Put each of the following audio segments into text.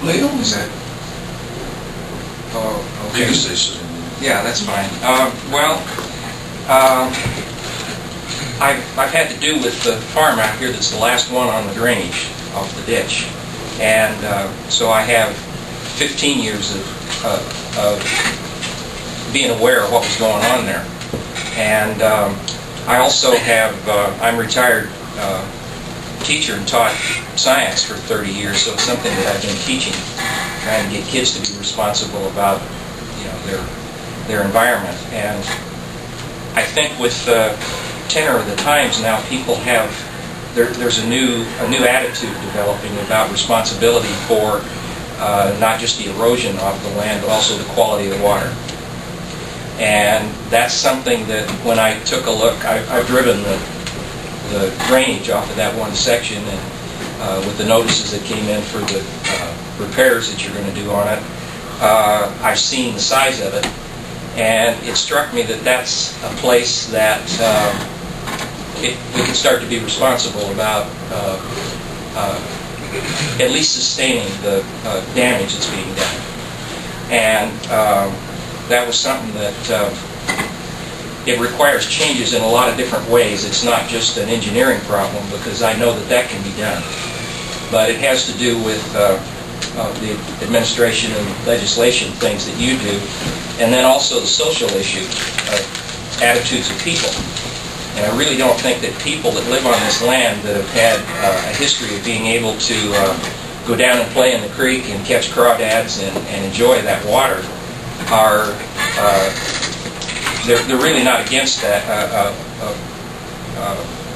Leo, is that? Oh, You okay. can say so. Yeah, that's fine. I've had to do with the farm out here that's the last one on the drainage off the ditch. And so I have 15 years of being aware of what was going on there. And I also have, I'm a retired teacher and taught science for 30 years, so it's something that I've been teaching, trying to get kids to be responsible about, their environment. And I think with the tenor of the times now, people have, there's a new attitude developing about responsibility for not just the erosion of the land, but also the quality of the water. And that's something that when I took a look, I've driven the drainage off of that one section, and with the notices that came in for the repairs that you're going to do on it, I've seen the size of it, and it struck me that that's a place that we can start to be responsible about at least sustaining the damage that's being done. And that was something that it requires changes in a lot of different ways. It's not just an engineering problem, because I know that can be done. But it has to do with the administration and legislation things that you do, and then also the social issue of attitudes of people. And I really don't think that people that live on this land that have had a history of being able to go down and play in the creek and catch crawdads and enjoy that water are they're really not against that,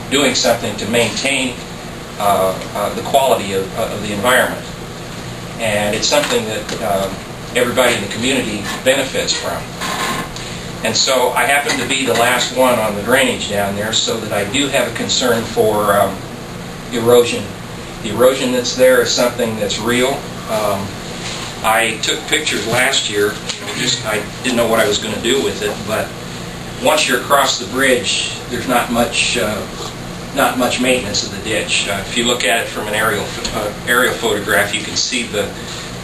doing something to maintain the quality of the environment. And it's something that everybody in the community benefits from. And so I happen to be the last one on the drainage down there, so that I do have a concern for erosion. The erosion that's there is something that's real. I took pictures last year. I didn't know what I was going to do with it, but once you're across the bridge, there's not much maintenance of the ditch. If you look at it from an aerial photograph, you can see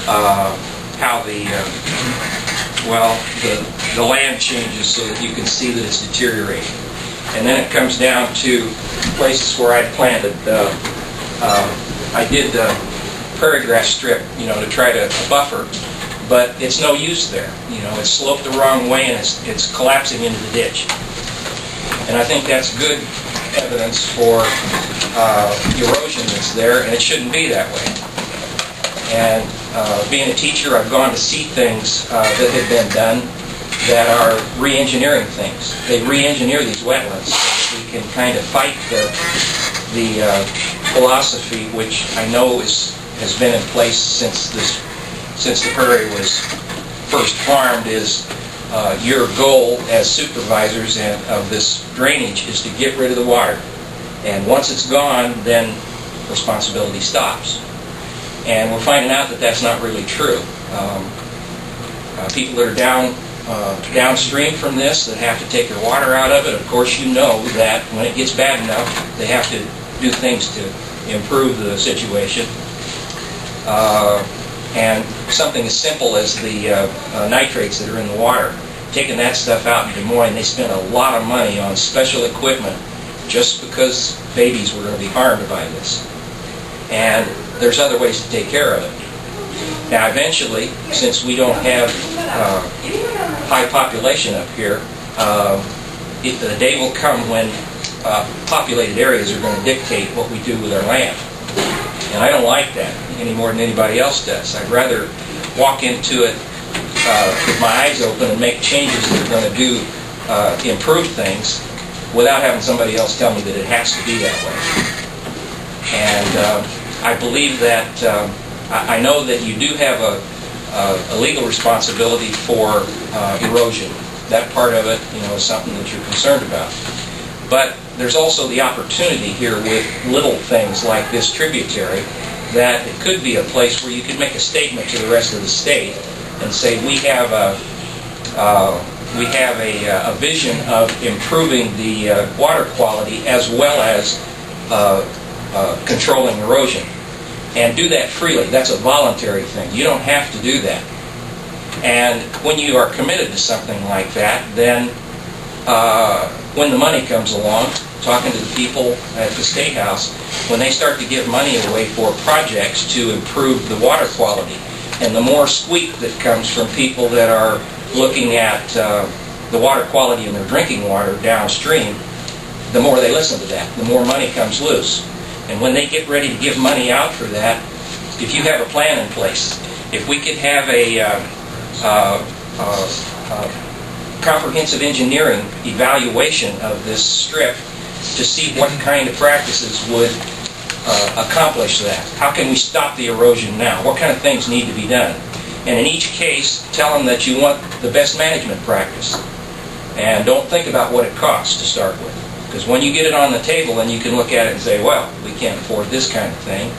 how the land changes, so that you can see that it's deteriorating. And then it comes down to places where I planted. I did prairie grass strip, to try to buffer, but it's no use there. It's sloped the wrong way, and it's collapsing into the ditch. And I think that's good evidence for erosion that's there, and it shouldn't be that way. And being a teacher, I've gone to see things that have been done that are re-engineering things. They re-engineer these wetlands so that we can kind of fight the philosophy, which I know has been in place since the prairie was first farmed, is your goal as supervisors of this drainage is to get rid of the water. And once it's gone, then responsibility stops. And we're finding out that that's not really true. People that are downstream from this, that have to take their water out of it, of course you know that when it gets bad enough, they have to do things to improve the situation. And something as simple as the nitrates that are in the water, taking that stuff out in Des Moines, they spent a lot of money on special equipment just because babies were going to be harmed by this. And there's other ways to take care of it. Now eventually, since we don't have high population up here, the day will come when populated areas are going to dictate what we do with our land. And I don't like that any more than anybody else does. I'd rather walk into it with my eyes open and make changes that are going to improve things without having somebody else tell me that it has to be that way. And I believe that, I know that you do have a legal responsibility for erosion. That part of it, is something that you're concerned about. But there's also the opportunity here with little things like this tributary, that it could be a place where you could make a statement to the rest of the state and say, we have a vision of improving the water quality as well as controlling erosion. and do that freely. That's a voluntary thing. You don't have to do that. And when you are committed to something like that, then when the money comes along, talking to the people at the State House, when they start to give money away for projects to improve the water quality, and the more squeak that comes from people that are looking at the water quality in their drinking water downstream, the more they listen to that, the more money comes loose. And when they get ready to give money out for that, if you have a plan in place, if we could have a comprehensive engineering evaluation of this strip to see what kind of practices would accomplish that. How can we stop the erosion now? What kind of things need to be done? And in each case, tell them that you want the best management practice. And don't think about what it costs to start with. Because when you get it on the table, then you can look at it and say, well, we can't afford this kind of thing.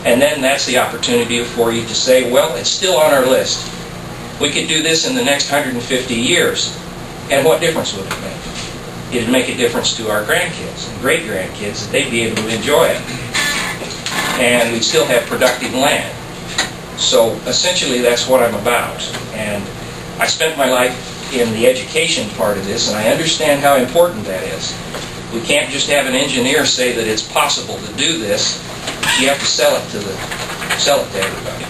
And then that's the opportunity for you to say, well, it's still on our list. We could do this in the next 150 years. And what difference would it make? It'd make a difference to our grandkids and great-grandkids that they'd be able to enjoy it. And we'd still have productive land. So essentially that's what I'm about. And I spent my life in the education part of this, and I understand how important that is. We can't just have an engineer say that it's possible to do this. You have to sell it to everybody.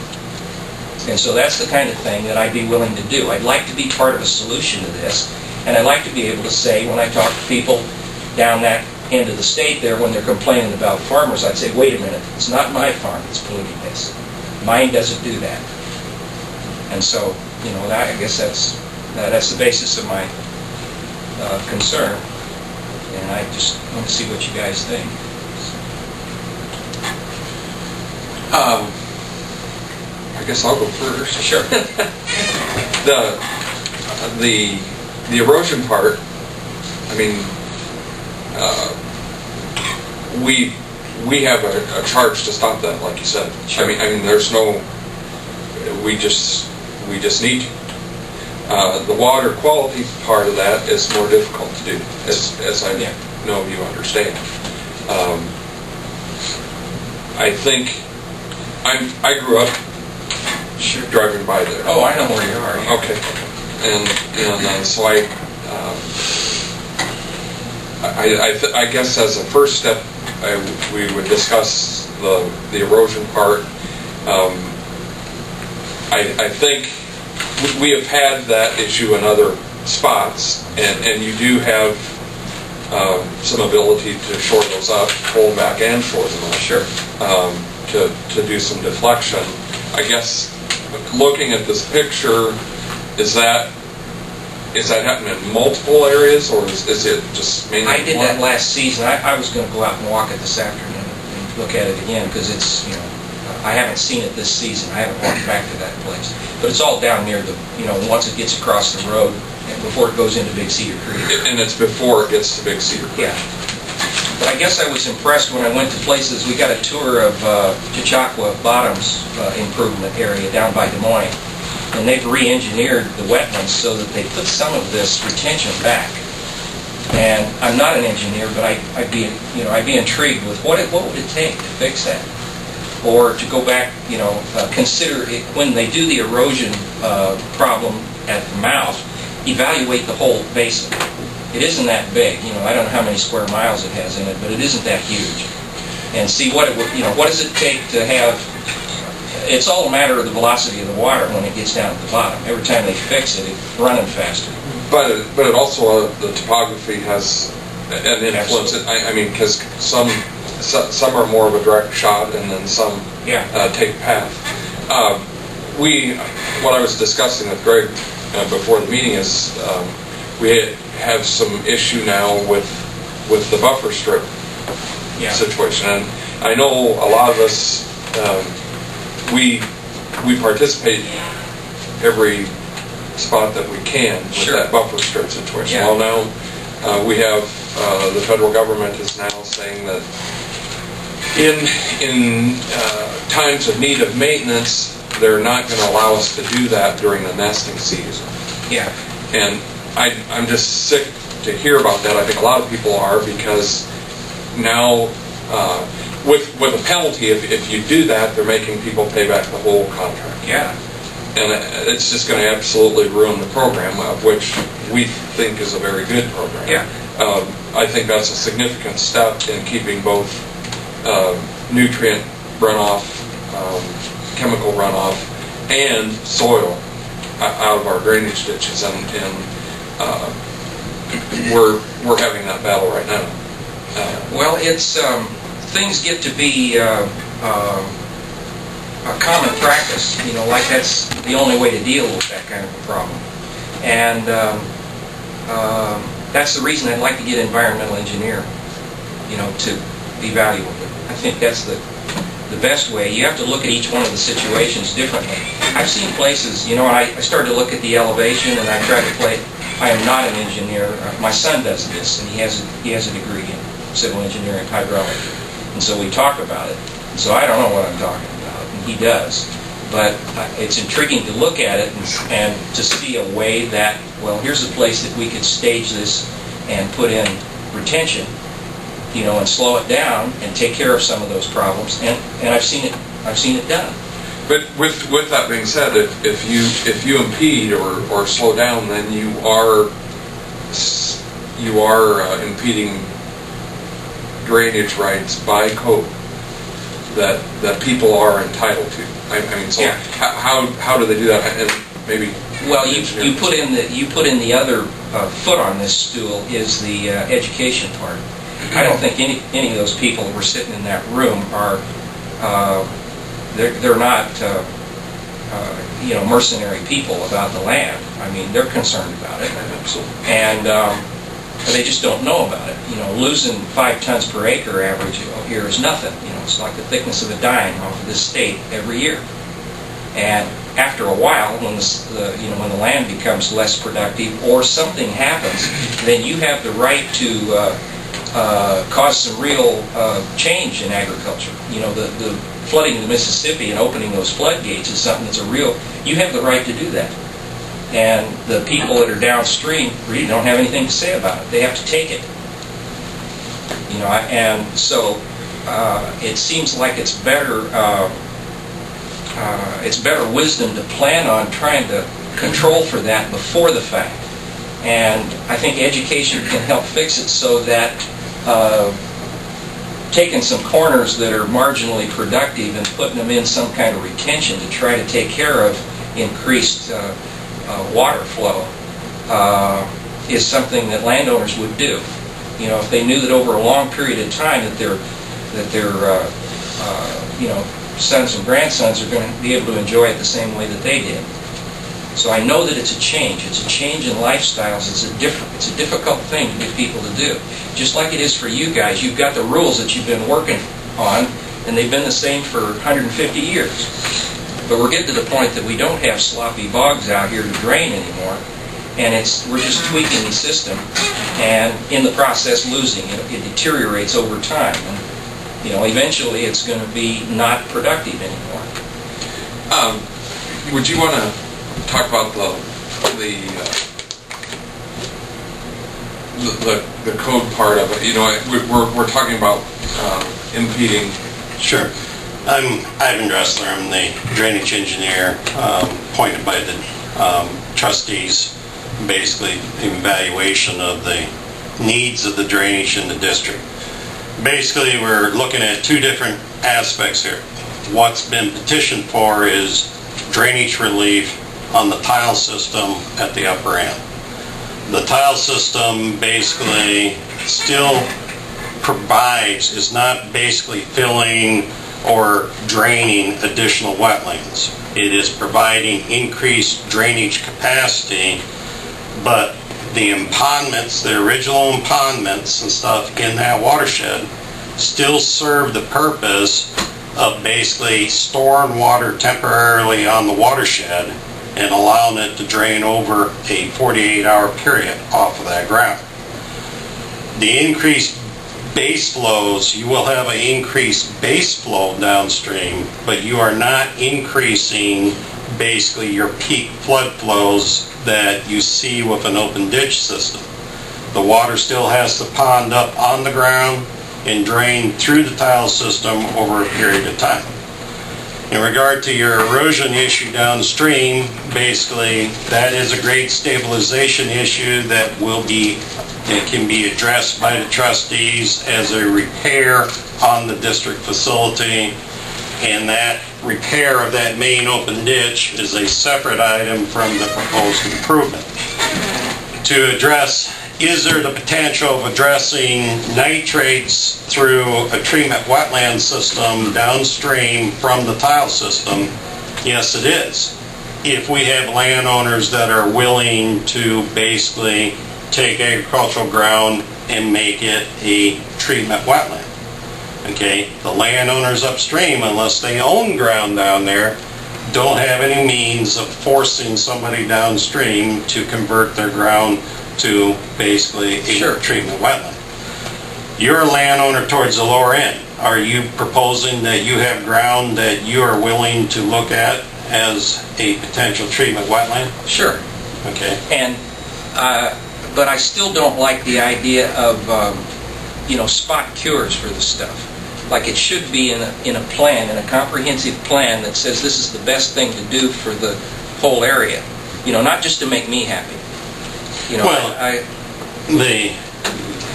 And so that's the kind of thing that I'd be willing to do. I'd like to be part of a solution to this, and I'd like to be able to say, when I talk to people down that end of the state there, when they're complaining about farmers, I'd say, wait a minute, it's not my farm that's polluting this. Mine doesn't do that. And so, I guess that's the basis of my concern. And I just want to see what you guys think. I guess I'll go first. Sure. The erosion part, I mean, we have a charge to stop that, like you said. Sure. I mean, there's no, we just need to. The water quality part of that is more difficult to do, as I know you understand. I think I grew up driving by there. Oh, I know where you are. Okay, and so I guess as a first step, we would discuss the erosion part. I think we have had that issue in other spots, and you do have some ability to shore those up, pull them back and shore them up. Sure. To do some deflection. I guess looking at this picture, is that happening in multiple areas, or is it just mainly? I did that last season. I was going to go out and walk it this afternoon and look at it again, because it's, I haven't seen it this season. I haven't walked back to that place. But it's all down near the, once it gets across the road and before it goes into Big Cedar Creek. And it's before it gets to Big Cedar Creek. Yeah. But I guess I was impressed when I went to places. We got a tour of Chautauqua Bottoms improvement area down by Des Moines. And they've re-engineered the wetlands so that they put some of this retention back. And I'm not an engineer, but I'd be intrigued with what would it take to fix that, or to go back, consider it, when they do the erosion problem at the mouth, evaluate the whole basin. It isn't that big, I don't know how many square miles it has in it, but it isn't that huge. And see what it would, what does it take to have. It's all a matter of the velocity of the water when it gets down at the bottom. Every time they fix it, it's running faster. But it also, the topography has an influence. I mean, because some are more of a direct shot, and then some take path. What I was discussing with Greg before the meeting is we have some issue now with the buffer strip situation, and I know a lot of us we participate every spot that we can with that buffer strip situation. Well, now we have the federal government is now saying that in times of need of maintenance, they're not going to allow us to do that during the nesting season. Yeah. And I'm just sick to hear about that. I think a lot of people are, because now with a penalty, if you do that, they're making people pay back the whole contract. Yeah. And it's just going to absolutely ruin the program, of which we think is a very good program. Yeah. I think that's a significant step in keeping both nutrient runoff, chemical runoff, and soil out of our drainage ditches, and we're having that battle right now. Well, it's things get to be a common practice, like that's the only way to deal with that kind of a problem. And that's the reason I'd like to get an environmental engineer, to evaluate it. I think that's the best way. You have to look at each one of the situations differently. I've seen places, I started to look at the elevation, and I tried to play. I am not an engineer. My son does this, and he has a degree in civil engineering, hydraulics. And so we talk about it. And so I don't know what I'm talking about, and he does. But it's intriguing to look at it and to see a way that, well, here's a place that we could stage this and put in retention, and slow it down and take care of some of those problems. And I've seen it done. But with that being said, if you impede or slow down, then you are impeding drainage rights by code that people are entitled to. I mean, so yeah. How do they do that? And maybe you put in the other foot on this stool is the education part. I don't think any of those people that were sitting in that room are they're not mercenary people about the land. I mean, they're concerned about it, and they just don't know about it. Losing 5 tons per acre average here is nothing. It's like the thickness of a dime off of this state every year. And after a while, when when the land becomes less productive or something happens, then you have the right to cause some real change in agriculture. The flooding of the Mississippi and opening those floodgates is something that's you have the right to do that. And the people that are downstream really don't have anything to say about it. They have to take it. And so it seems like it's better wisdom to plan on trying to control for that before the fact. And I think education can help fix it so that taking some corners that are marginally productive and putting them in some kind of retention to try to take care of increased water flow is something that landowners would do. If they knew that over a long period of time that their sons and grandsons are going to be able to enjoy it the same way that they did. So I know that it's a change. It's a change in lifestyles. It's a difficult thing to get people to do. Just like it is for you guys. You've got the rules that you've been working on, and they've been the same for 150 years. But we're getting to the point that we don't have sloppy bogs out here to drain anymore, and we're just tweaking the system, and in the process losing it. It deteriorates over time, and eventually it's going to be not productive anymore. Would you want to talk about the code part of it? We're talking about impeding. Sure. I'm Ivan Dressler. I'm the drainage engineer appointed by the trustees. Basically, evaluation of the needs of the drainage in the district. Basically, we're looking at 2 different aspects here. What's been petitioned for is drainage relief on the tile system at the upper end. The tile system basically still is not basically filling or draining additional wetlands. It is providing increased drainage capacity, but the impoundments, the original impoundments and stuff in that watershed still serve the purpose of basically storing water temporarily on the watershed and allowing it to drain over a 48-hour period off of that ground. The increased base flows, you will have an increased base flow downstream, but you are not increasing basically your peak flood flows that you see with an open ditch system. The water still has to pond up on the ground, and drain through the tile system over a period of time. In regard to your erosion issue downstream, basically that is a grade stabilization issue that can be addressed by the trustees as a repair on the district facility, and that repair of that main open ditch is a separate item from the proposed improvement. To address, is there the potential of addressing nitrates through a treatment wetland system downstream from the tile system? Yes, it is. If we have landowners that are willing to basically take agricultural ground and make it a treatment wetland. Okay, the landowners upstream, unless they own ground down there, don't have any means of forcing somebody downstream to convert their ground to basically a treatment wetland. You're a landowner towards the lower end. Are you proposing that you have ground that you are willing to look at as a potential treatment wetland? Sure. Okay. And, but I still don't like the idea of, spot cures for the stuff. Like it should be in a plan, in a comprehensive plan that says this is the best thing to do for the whole area. Not just to make me happy.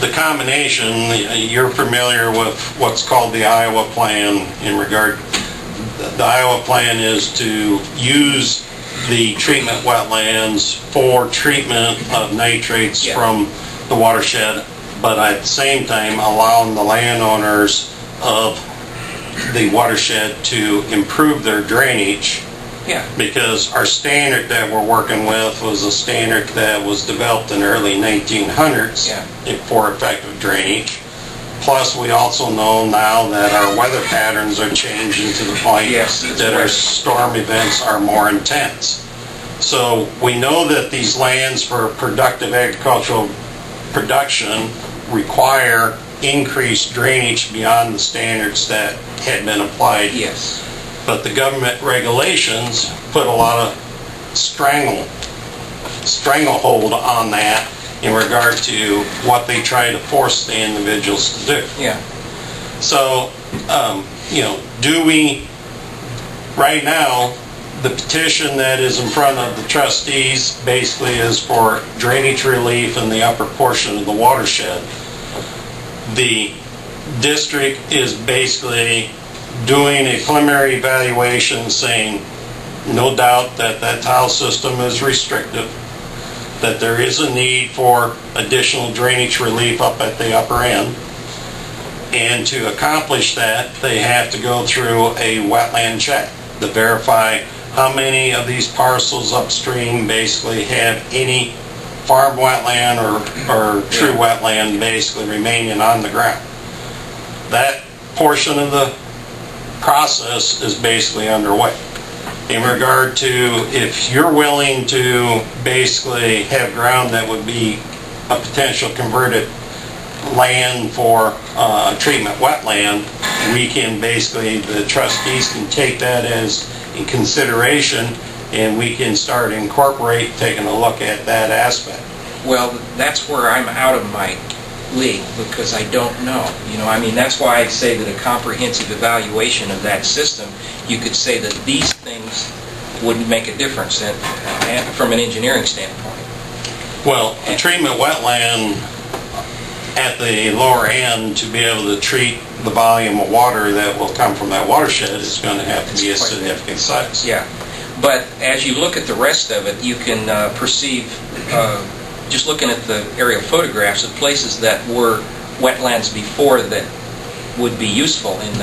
The combination, you're familiar with what's called the Iowa Plan in regard, the Iowa Plan is to use the treatment wetlands for treatment of nitrates from the watershed, but at the same time allowing the landowners of the watershed to improve their drainage. Yeah. Because our standard that we're working with was a standard that was developed in the early 1900s for effective drainage. Plus, we also know now that our weather patterns are changing to the point that our storm events are more intense. So we know that these lands for productive agricultural production require increased drainage beyond the standards that had been applied. Yes. But the government regulations put a lot of stranglehold on that in regard to what they try to force the individuals to do. Yeah. So, do we, right now, the petition that is in front of the trustees basically is for drainage relief in the upper portion of the watershed. The district is basically doing a preliminary evaluation saying no doubt that that tile system is restrictive, that there is a need for additional drainage relief up at the upper end, and to accomplish that they have to go through a wetland check to verify how many of these parcels upstream basically have any farm wetland or true wetland basically remaining on the ground. That portion of the process is basically underway. In regard to if you're willing to basically have ground that would be a potential converted land for a treatment wetland, we can basically, the trustees can take that as in consideration and we can start taking a look at that aspect. Well, that's where I'm out of my league because I don't know. That's why I'd say that a comprehensive evaluation of that system, you could say that these things wouldn't make a difference from an engineering standpoint. Well, a treatment wetland at the lower end to be able to treat the volume of water that will come from that watershed is going to have to be a significant size. Yeah, but as you look at the rest of it, you can perceive just looking at the aerial photographs of places that were wetlands before that would be useful in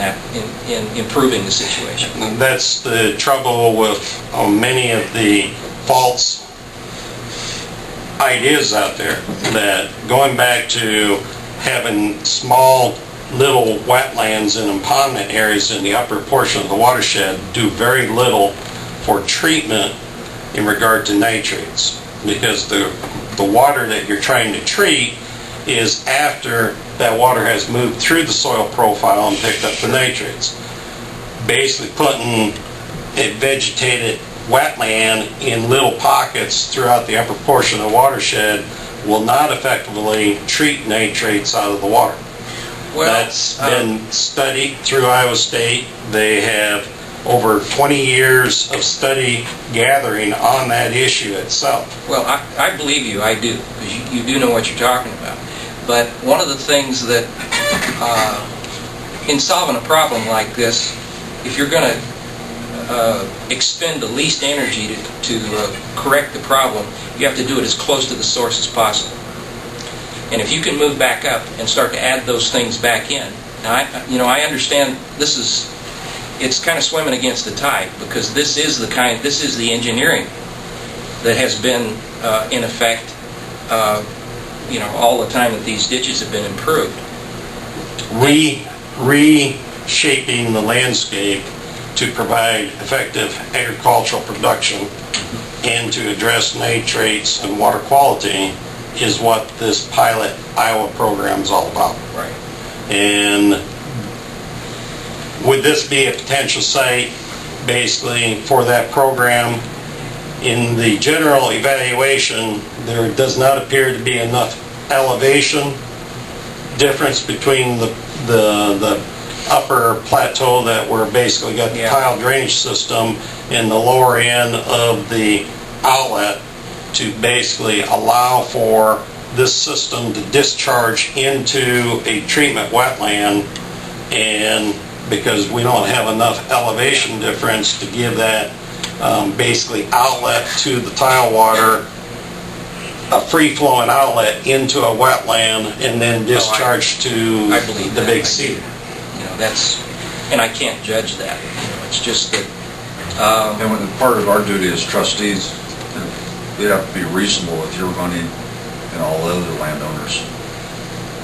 improving the situation. That's the trouble with many of the false ideas out there, that going back to having small little wetlands and impoundment areas in the upper portion of the watershed do very little for treatment in regard to nitrates, because the water that you're trying to treat is after that water has moved through the soil profile and picked up the nitrates. Basically putting a vegetated wetland in little pockets throughout the upper portion of the watershed will not effectively treat nitrates out of the water. Well, That's been studied through Iowa State. They have over 20 years of study gathering on that issue itself. Well, I believe you, I do, because you do know what you're talking about. But one of the things that, in solving a problem like this, if you're going to expend the least energy to correct the problem, you have to do it as close to the source as possible. And if you can move back up and start to add those things back in, now I understand it's kind of swimming against the tide, because this is the engineering that has been in effect all the time that these ditches have been improved. Reshaping the landscape to provide effective agricultural production and to address nitrates and water quality is what this pilot Iowa program is all about. Right. And would this be a potential site basically for that program? In the general evaluation, there does not appear to be enough elevation difference between the upper plateau that we're basically got the tile drainage system and the lower end of the outlet to basically allow for this system to discharge into a treatment wetland, and because we don't have enough elevation difference to give that basically outlet to the tile water, a free-flowing outlet into a wetland, and then discharge to I believe the that. big sea. And I can't judge that. It's just that. And when part of our duty as trustees, we have to be reasonable with your money and all the other landowners'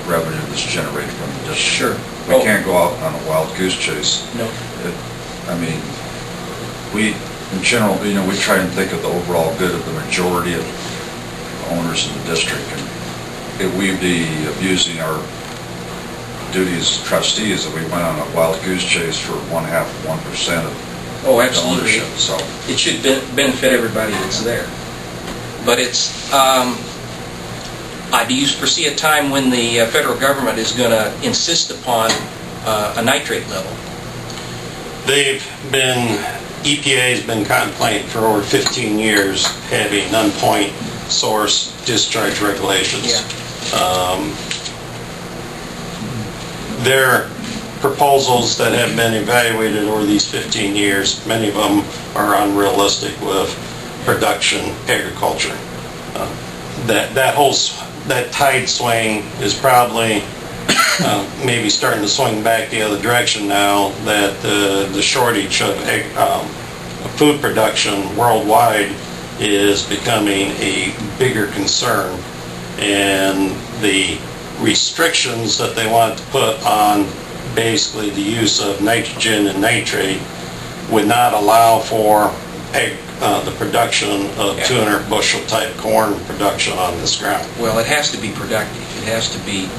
revenue that's generated from the district. Sure. We can't go out on a wild goose chase. No. We, in general, we try and think of the overall good of the majority of owners in the district. And if we'd be abusing our duties as trustees if we went on a wild goose chase for 1% of Oh, the absolutely. ownership. So It should benefit everybody that's there. But it's, do you foresee a time when the federal government is going to insist upon a nitrate level? EPA has been contemplating for over 15 years having non-point source discharge regulations. Their proposals that have been evaluated over these 15 years, many of them are unrealistic with production agriculture. That tide swing is probably maybe starting to swing back the other direction now that the shortage of food production worldwide is becoming a bigger concern, and the restrictions that they want to put on basically the use of nitrogen and nitrate would not allow for the production of 200 bushel type corn production on this ground. Well, it has to be productive. It has to be,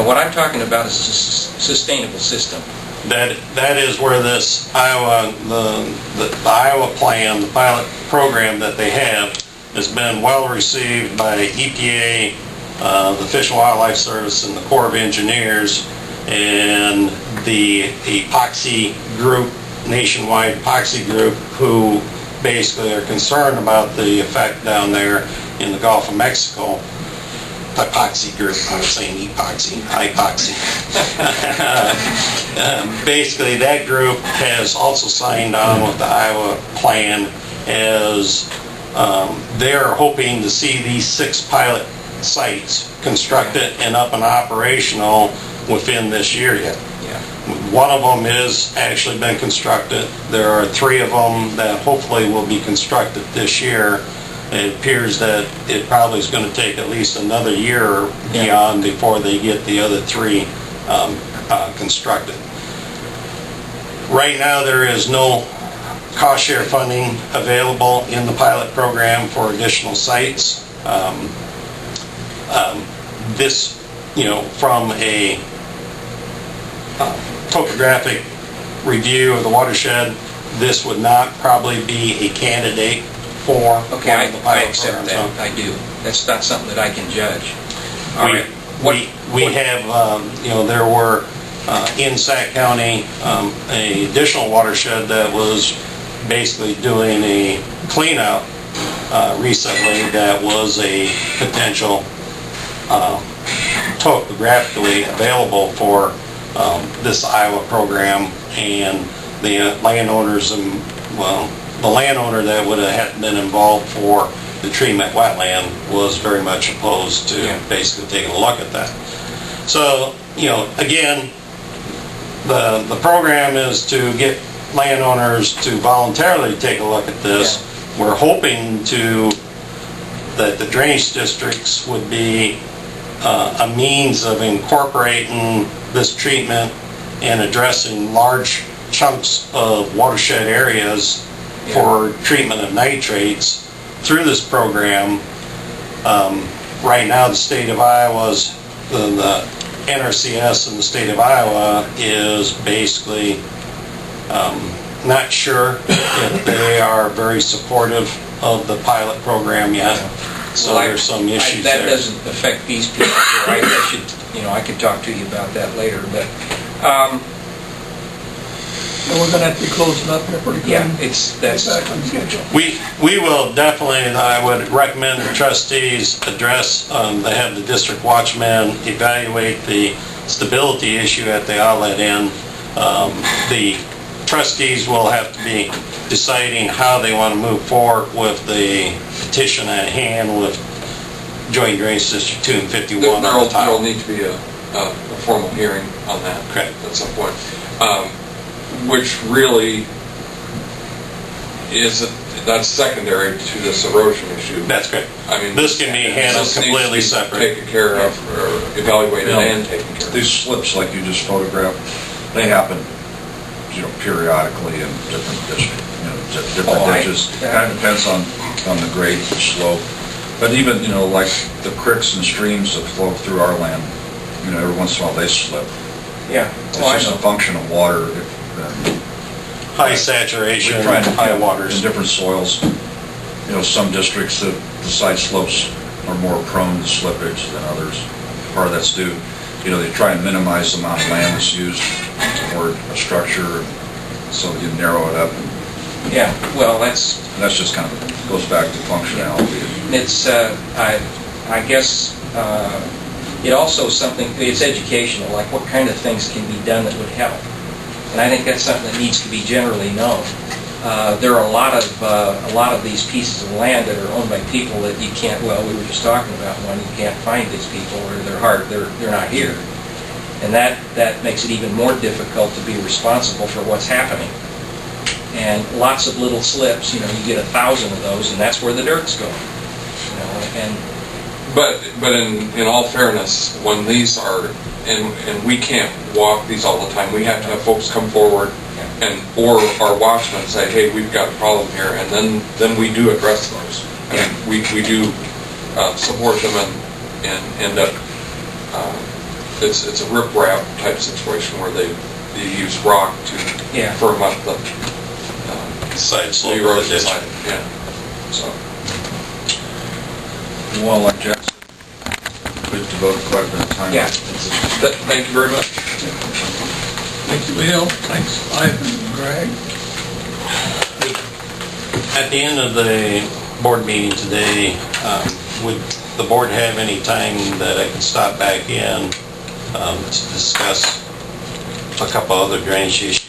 what I'm talking about is a sustainable system. That is where this Iowa, the Iowa plan, the pilot program that they have, has been well received by EPA, the Fish and Wildlife Service, and the Corps of Engineers, and the epoxy group, nationwide epoxy group, who basically are concerned about the effect down there in the Gulf of Mexico. Epoxy group, I was saying epoxy. Basically, that group has also signed on with the Iowa plan, as they're hoping to see these 6 pilot sites constructed and up and operational within this year yet. One of them is actually been constructed. There are 3 of them that hopefully will be constructed this year. It appears that it probably is going to take at least another year or beyond before they get the other 3 constructed. Right now, there is no cost share funding available in the pilot program for additional sites. This, from a topographic review of the watershed, this would not probably be a candidate for Okay, one of the pilot I accept programs. that. I do. That's not something that I can judge. We have, there were, in Sac County, a additional watershed that was basically doing a cleanout recently that was a potential topographically available for this Iowa program, and the landowners, the landowner that would have been involved for the treatment wetland was very much opposed to basically taking a look at that. So, again, the program is to get landowners to voluntarily take a look at this. We're hoping that the drainage districts would be a means of incorporating this treatment and addressing large chunks of watershed areas for treatment of nitrates through this program. Right now, the state of Iowa's, the NRCS in the state of Iowa is basically not sure if they are very supportive of the pilot program yet. So there's some issues there. That doesn't affect these people here. I could talk to you about that later, but And we're gonna have to be closing up here pretty yeah, soon. that's Get back on schedule. We will definitely, and I would recommend the trustees address, they have the district watchman evaluate the stability issue at the outlet end. The trustees will have to be deciding how they want to move forward with the petition at hand with Joint Drainage District 2 and 51 on the There'll top. need to be a formal hearing on that. Correct. At some point. Which really that's secondary to this erosion issue. That's correct. I mean, This can be handled this needs completely to be separate. taken care of, or evaluated and taken care of. These slips, like you just photographed, they happen, periodically in different districts, different ditches. Kind of depends on the grade, the slope. But even, like the creeks and streams that flow through our land, every once in a while they slip. yeah. It's just a function of water. High saturation, We're trying to, high in waters. different soils, some districts, the side slopes are more prone to slippage than others. Part of that's due, they try and minimize the amount of land that's used for a structure, so you narrow it up. Yeah, well, that's Just kind of goes back to functionality. it's. I guess it also it's educational. Like what kind of things can be done that would help. And I think that's something that needs to be generally known. There are a lot of these pieces of land that are owned by people that you can't. Well, we were just talking about one. You can't find these people, or they're not here, and that makes it even more difficult to be responsible for what's happening. And lots of little slips. You get 1,000 of those, and that's where the dirt's going. And But in all fairness, when these are, and we can't walk these all the time, we have to have folks come forward or our watchmen say, hey, we've got a problem here, and then we do address those. I mean, we do support them and end up, it's a rip-rap type situation where they use rock to firm up the Side slope the of the erosion ditch. side. Yeah. So. Well, like Jack said, we've devoted quite a bit of time. Yeah. Thank you very much. Thanks, Leo. Thanks, Ivan and Greg. At the end of the board meeting today, would the board have any time that I could stop back in to discuss a couple other drainage issues?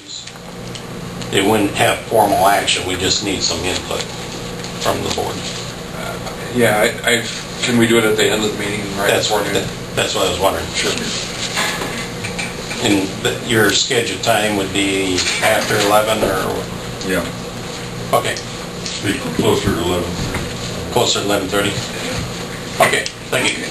It wouldn't have formal action, we just need some input from the board. Yeah, can we do it at the end of the meeting right before noon? That's what I was wondering. Sure. And your scheduled time would be after 11 or? Yeah. Okay. Closer to 11. Closer to 11:30? Okay, thank you.